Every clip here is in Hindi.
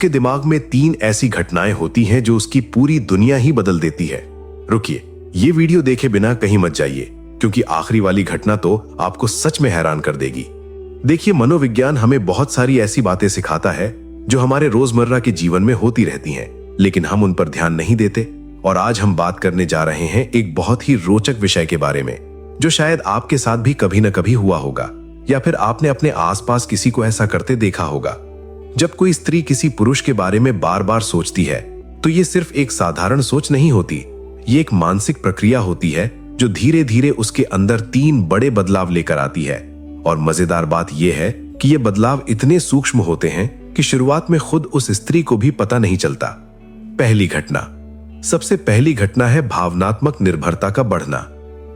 के दिमाग में 3 ऐसी घटनाएं होती हैं जो उसकी पूरी दुनिया ही बदल देती है। रुकिए, ये वीडियो देखे बिना कहीं मत जाइए, क्योंकि आखिरी वाली घटना तो आपको सच में हैरान कर देगी। देखिए, मनोविज्ञान हमें बहुत सारी ऐसी बातें सिखाता है जो हमारे रोजमर्रा के जीवन में होती रहती हैं, लेकिन हम उन पर ध्यान नहीं देते। और आज हम बात करने जा रहे हैं एक बहुत ही रोचक विषय के बारे में, जो शायद आपके साथ भी कभी न कभी हुआ होगा, या फिर आपने अपने आसपास किसी को ऐसा करते देखा होगा। जब कोई स्त्री किसी पुरुष के बारे में बार बार सोचती है, तो ये सिर्फ एक साधारण सोच नहीं होती, ये एक मानसिक प्रक्रिया होती है जो धीरे धीरे उसके अंदर 3 बड़े बदलाव लेकर आती है। और मजेदार बात यह है कि ये बदलाव इतने सूक्ष्म होते हैं कि शुरुआत में खुद उस स्त्री को भी पता नहीं चलता। पहली घटना, सबसे पहली घटना है भावनात्मक निर्भरता का बढ़ना।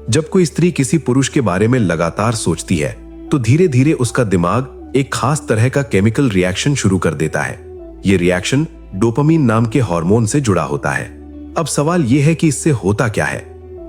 जब कोई स्त्री किसी पुरुष के बारे में लगातार सोचती है, तो धीरे धीरे उसका दिमाग एक खास तरह का केमिकल रिएक्शन शुरू कर देता है। यह रिएक्शन डोपामीन नाम के हार्मोन से जुड़ा होता है। अब सवाल यह है कि इससे होता क्या है।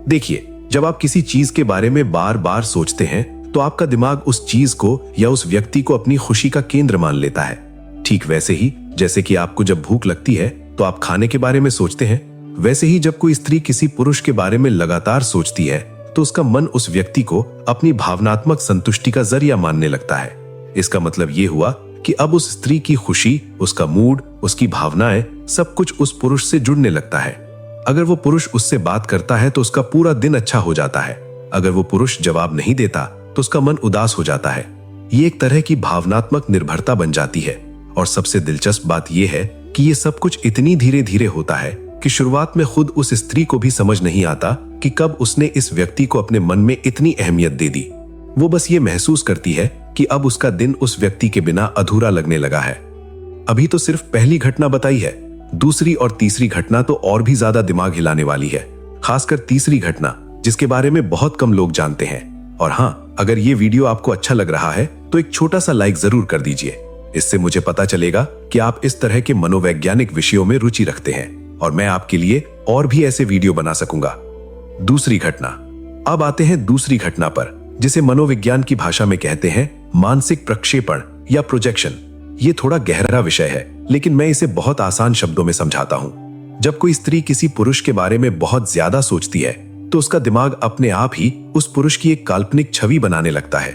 देखिए, जब आप किसी चीज के बारे में बार बार सोचते हैं, तो आपका दिमाग उस चीज को या उस व्यक्ति को अपनी खुशी का केंद्र मान लेता है। ठीक वैसे ही जैसे कि आपको जब भूख लगती है तो आप खाने के बारे में सोचते हैं, वैसे ही जब कोई स्त्री किसी पुरुष के बारे में लगातार सोचती है, तो उसका मन उस व्यक्ति को अपनी भावनात्मक संतुष्टि का जरिया मानने लगता है। इसका मतलब यह हुआ कि अब उस स्त्री की खुशी, उसका मूड, उसकी भावनाएं, सब कुछ उस पुरुष से जुड़ने लगता है। अगर वो पुरुष उससे बात करता है तो उसका पूरा दिन अच्छा हो जाता है। अगर वो पुरुष जवाब नहीं देता तो उसका मन उदास हो जाता है। ये एक तरह की भावनात्मक निर्भरता बन जाती है। और सबसे दिलचस्प बात यह है कि ये सब कुछ इतनी धीरे धीरे होता है कि शुरुआत में खुद उस स्त्री को भी समझ नहीं आता कि कब उसने इस व्यक्ति को अपने मन में इतनी अहमियत दे दी। वो बस ये महसूस करती है कि अब उसका दिन उस व्यक्ति के बिना अधूरा लगने लगा है। अभी तो सिर्फ पहली घटना बताई है, दूसरी और तीसरी घटना तो और भी ज्यादा दिमाग हिलाने वाली है। खासकर तीसरी घटना, जिसके बारे में बहुत कम लोग जानते हैं। और हाँ, अगर ये वीडियो आपको अच्छा लग रहा है तो एक छोटा सा लाइक जरूर कर दीजिए। इससे मुझे पता चलेगा कि आप इस तरह के मनोवैज्ञानिक विषयों में रुचि रखते हैं, और मैं आपके लिए और भी ऐसे वीडियो बना सकूंगा। दूसरी घटना। अब आते हैं दूसरी घटना पर, जिसे मनोविज्ञान की भाषा में कहते हैं मानसिक प्रक्षेपण या प्रोजेक्शन। ये थोड़ा गहरा विषय है, लेकिन मैं इसे बहुत आसान शब्दों में समझाता हूं। जब कोई स्त्री किसी पुरुष के बारे में बहुत ज्यादा सोचती है, तो उसका दिमाग अपने आप ही उस पुरुष की एक काल्पनिक छवि बनाने लगता है।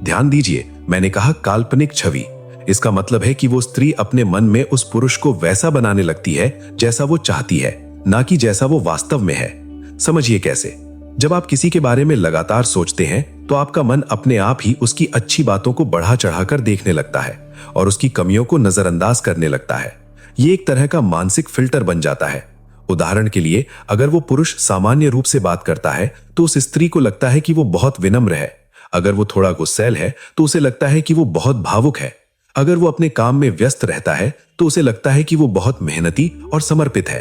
ध्यान दीजिए, मैंने कहा काल्पनिक छवि। इसका मतलब है कि वो स्त्री अपने मन में उस पुरुष को वैसा बनाने लगती है जैसा वो चाहती है, ना कि जैसा वो वास्तव में है। समझिए कैसे। जब आप किसी के बारे में लगातार सोचते हैं, तो आपका मन अपने आप ही उसकी अच्छी बातों को बढ़ा चढ़ाकर देखने लगता है और उसकी कमियों को नजरअंदाज करने लगता है। ये एक तरह का मानसिक फिल्टर बन जाता है। उदाहरण के लिए, अगर वो पुरुष सामान्य रूप से बात करता है, तो उस स्त्री को लगता है कि वो बहुत विनम्र है। अगर वो थोड़ा गुस्सैल है, तो उसे लगता है कि वो बहुत भावुक है। अगर वो अपने काम में व्यस्त रहता है, तो उसे लगता है कि वो बहुत मेहनती और समर्पित है।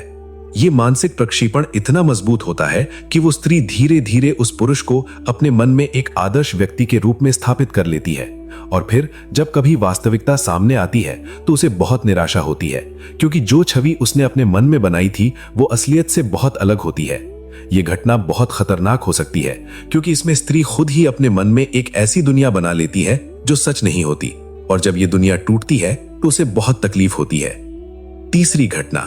ये मानसिक प्रक्षेपण इतना मजबूत होता है कि वो स्त्री धीरे धीरे उस पुरुष को अपने मन में एक आदर्श व्यक्ति के रूप में स्थापित कर लेती है। और फिर जब कभी वास्तविकता सामने आती है, तो उसे बहुत निराशा होती है, क्योंकि जो छवि उसने अपने मन में बनाई थी वो असलियत से बहुत अलग होती है। ये घटना बहुत खतरनाक हो सकती है, क्योंकि इसमें स्त्री खुद ही अपने मन में एक ऐसी दुनिया बना लेती है जो सच नहीं होती। और जब ये दुनिया टूटती है, तो उसे बहुत तकलीफ होती है। तीसरी घटना।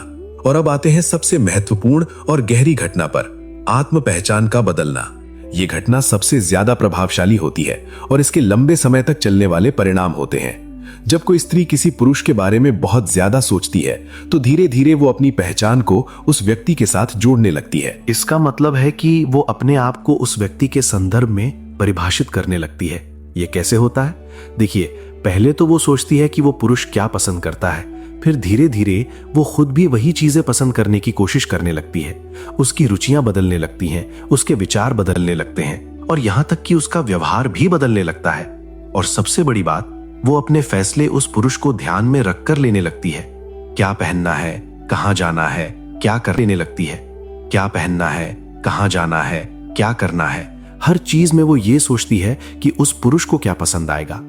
और अब आते हैं सबसे महत्वपूर्ण और गहरी घटना पर, आत्म पहचान का बदलना। यह घटना सबसे ज्यादा प्रभावशाली होती है और इसके लंबे समय तक चलने वाले परिणाम होते हैं। जब कोई स्त्री किसी पुरुष के बारे में बहुत ज्यादा सोचती है, तो धीरे धीरे वो अपनी पहचान को उस व्यक्ति के साथ जोड़ने लगती है। इसका मतलब है कि वो अपने आप को उस व्यक्ति के संदर्भ में परिभाषित करने लगती है। ये कैसे होता है? देखिए, पहले तो वो सोचती है कि वो पुरुष क्या पसंद करता है, फिर धीरे धीरे वो खुद भी वही चीजें पसंद करने की कोशिश करने लगती है। उसकी रुचियां बदलने लगती हैं, उसके विचार बदलने लगते हैं, और यहां तक कि उसका व्यवहार भी बदलने लगता है। और सबसे बड़ी बात, वो अपने फैसले उस पुरुष को ध्यान में रखकर लेने लगती है। क्या पहनना है, कहां जाना है, क्या करने लगती है। क्या पहनना है, कहां जाना है, क्या करना है, हर चीज में वो ये सोचती है कि उस पुरुष को क्या पसंद आएगा।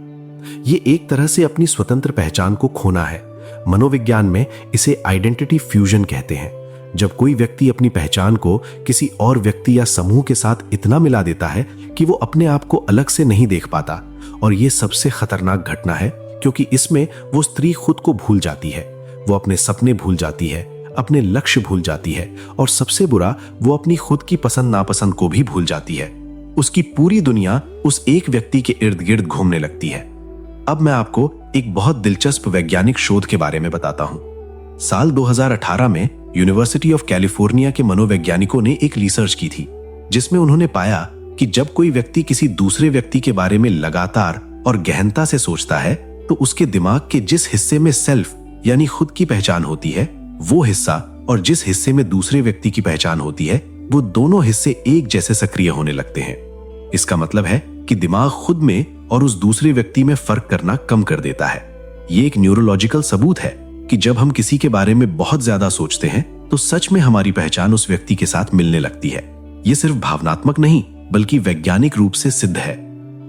ये एक तरह से अपनी स्वतंत्र पहचान को खोना है। मनोविज्ञान में इसे आइडेंटिटी फ्यूजन कहते हैं। जब कोई व्यक्ति अपनी पहचान को किसी और व्यक्ति या समूह के साथ इतना मिला देता है कि वो अपने आप को अलग से नहीं देख पाता। और ये सबसे खतरनाक घटना है, क्योंकि इसमें वो स्त्री खुद को भूल जाती है। वो अपने सपने भूल जाती है, अपने लक्ष्य भूल जाती है और सबसे बुरा, वो अपनी खुद की पसंद नापसंद को भी भूल जाती है। उसकी पूरी दुनिया उस एक व्यक्ति के इर्द गिर्द घूमने लगती है। अब मैं आपको एक बहुत दिलचस्प वैज्ञानिक शोध के बारे में बताता हूं। साल 2018 में यूनिवर्सिटी ऑफ कैलिफोर्निया के मनोवैज्ञानिकों ने एक रिसर्च की थी, जिसमें उन्होंने पाया कि जब कोई व्यक्ति किसी दूसरे व्यक्ति के बारे में लगातार और गहनता से सोचता है, तो उसके दिमाग के जिस हिस्से में सेल्फ यानी खुद की पहचान होती है, वो हिस्सा और जिस हिस्से में दूसरे व्यक्ति की पहचान होती है, वो दोनों हिस्से एक जैसे सक्रिय होने लगते हैं। इसका मतलब है कि दिमाग खुद में और उस दूसरे व्यक्ति में फर्क करना कम कर देता है। ये एक न्यूरोलॉजिकल सबूत है कि जब हम किसी के बारे में बहुत ज्यादा सोचते हैं, तो सच में हमारी पहचान उस व्यक्ति के साथ मिलने लगती है। ये सिर्फ भावनात्मक नहीं, बल्कि वैज्ञानिक रूप से सिद्ध है।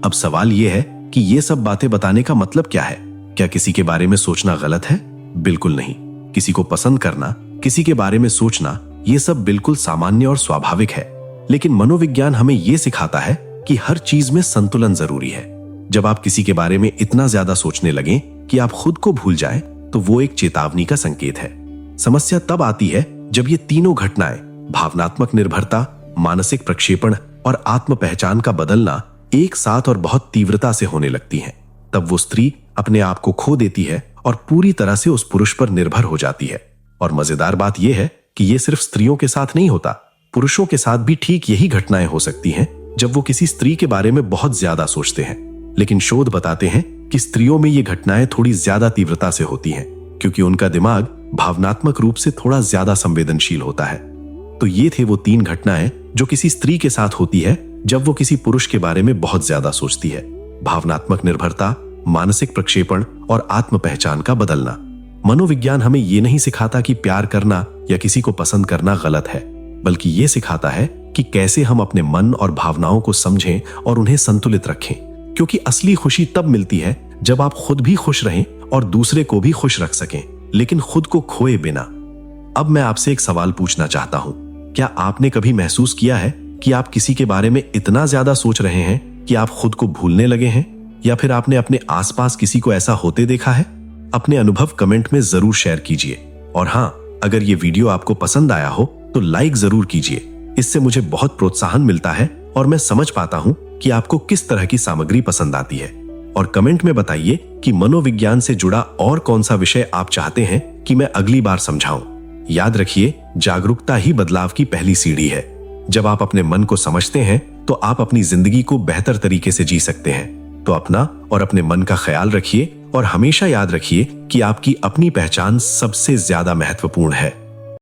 अब सवाल यह है कि ये सब बातें बताने का मतलब क्या है? क्या किसी के बारे में सोचना गलत है? बिल्कुल नहीं। किसी को पसंद करना, किसी के बारे में सोचना, ये सब बिल्कुल सामान्य और स्वाभाविक है। लेकिन मनोविज्ञान हमें ये सिखाता है कि हर चीज में संतुलन जरूरी है। जब आप किसी के बारे में इतना ज्यादा सोचने लगें कि आप खुद को भूल जाएं, तो वो एक चेतावनी का संकेत है। समस्या तब आती है जब ये तीनों घटनाएं, भावनात्मक निर्भरता, मानसिक प्रक्षेपण और आत्म पहचान का बदलना, एक साथ और बहुत तीव्रता से होने लगती हैं। तब वो स्त्री अपने आप को खो देती है और पूरी तरह से उस पुरुष पर निर्भर हो जाती है। और मजेदार बात यह है कि ये सिर्फ स्त्रियों के साथ नहीं होता, पुरुषों के साथ भी ठीक यही घटनाएं हो सकती हैं जब वो किसी स्त्री के बारे में बहुत ज्यादा सोचते हैं। लेकिन शोध बताते हैं कि स्त्रियों में ये घटनाएं थोड़ी ज्यादा तीव्रता से होती हैं, क्योंकि उनका दिमाग भावनात्मक रूप से थोड़ा ज्यादा संवेदनशील होता है। तो ये थे वो 3 घटनाएं जो किसी स्त्री के साथ होती है जब वो किसी पुरुष के बारे में बहुत ज्यादा सोचती है। भावनात्मक निर्भरता, मानसिक प्रक्षेपण और आत्म पहचान का बदलना। मनोविज्ञान हमें ये नहीं सिखाता कि प्यार करना या किसी को पसंद करना गलत है, बल्कि ये सिखाता है कि कैसे हम अपने मन और भावनाओं को समझें और उन्हें संतुलित रखें। क्योंकि असली खुशी तब मिलती है जब आप खुद भी खुश रहें और दूसरे को भी खुश रख सकें, लेकिन खुद को खोए बिना। अब मैं आपसे एक सवाल पूछना चाहता हूं। क्या आपने कभी महसूस किया है कि आप किसी के बारे में इतना ज्यादा सोच रहे हैं कि आप खुद को भूलने लगे हैं? या फिर आपने अपने आसपास किसी को ऐसा होते देखा है? अपने अनुभव कमेंट में जरूर शेयर कीजिए। और हाँ, अगर ये वीडियो आपको पसंद आया हो तो लाइक जरूर कीजिए। इससे मुझे बहुत प्रोत्साहन मिलता है और मैं समझ पाता हूं कि आपको किस तरह की सामग्री पसंद आती है। और कमेंट में बताइए कि मनोविज्ञान से जुड़ा और कौन सा विषय आप चाहते हैं कि मैं अगली बार समझाऊं। याद रखिए, जागरूकता ही बदलाव की पहली सीढ़ी है। जब आप अपने मन को समझते हैं तो आप अपनी जिंदगी को बेहतर तरीके से जी सकते हैं। तो अपना और अपने मन का ख्याल रखिए और हमेशा याद रखिए कि आपकी अपनी पहचान सबसे ज्यादा महत्वपूर्ण है।